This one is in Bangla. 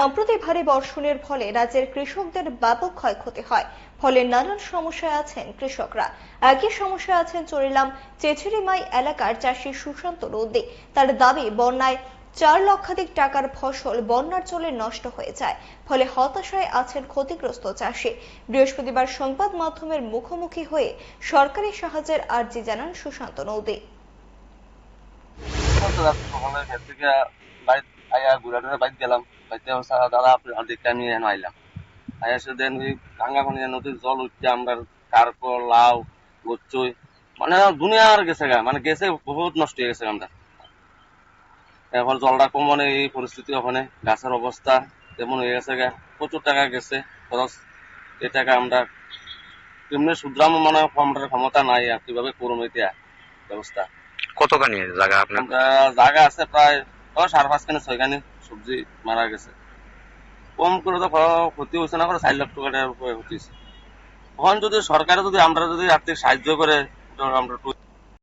সম্প্রতি ভারী বর্ষণের ফলে রাজ্যের কৃষকদের ব্যাপক ক্ষয়ক্ষতি হয়, ফলে নানান সমস্যায় আছেন কৃষকরা। একই সমস্যায় আছেন চরিলাম চেচুরিমাই এলাকার চাষি সুশান্ত নন্দী। তার দাবি, বন্যায় 4 লক্ষাধিক টাকার ফসল বন্যার জলে নষ্ট হয়ে যায়, ফলে হতাশায় আছেন ক্ষতিগ্রস্ত চাষি। বৃহস্পতিবার সংবাদ মাধ্যমের মুখোমুখি হয়ে সরকারি সাহায্যের আর্জি জানান সুশান্ত নন্দী। দাদা আপনি নিয়ে আইলাম আইসে দেন ওই গাঙ্গাপানি নদীর জল উঠছে আমরা কার্কো লাউ গচ্চই মানে দুনিয়ার গেছে গা মানে গেছে বহুত নষ্ট হয়ে গেছে আমরা। এখন জলটা কমনে এই পরিস্থিতি ওখানে গাছের অবস্থা তেমন হয়ে গেছে গা, প্রচুর টাকা গেছে খরচ। এই টাকা আমরা কেমনি শুধরাম মানে আমাদের ক্ষমতা নাই আর কিভাবে করুম এটা ব্যবস্থা। কতখানি জায়গা আপনার? আমরা জায়গা আছে প্রায় 5.5-6 খানি সবজি মারা গেছে। কম করে তো ক্ষতি হয়েছে না, করে 4 লাখ টাকার উপরে ক্ষতি হয়েছে। এখন যদি সরকারে যদি আমরা যদি আর্থিক সাহায্য করে আমরা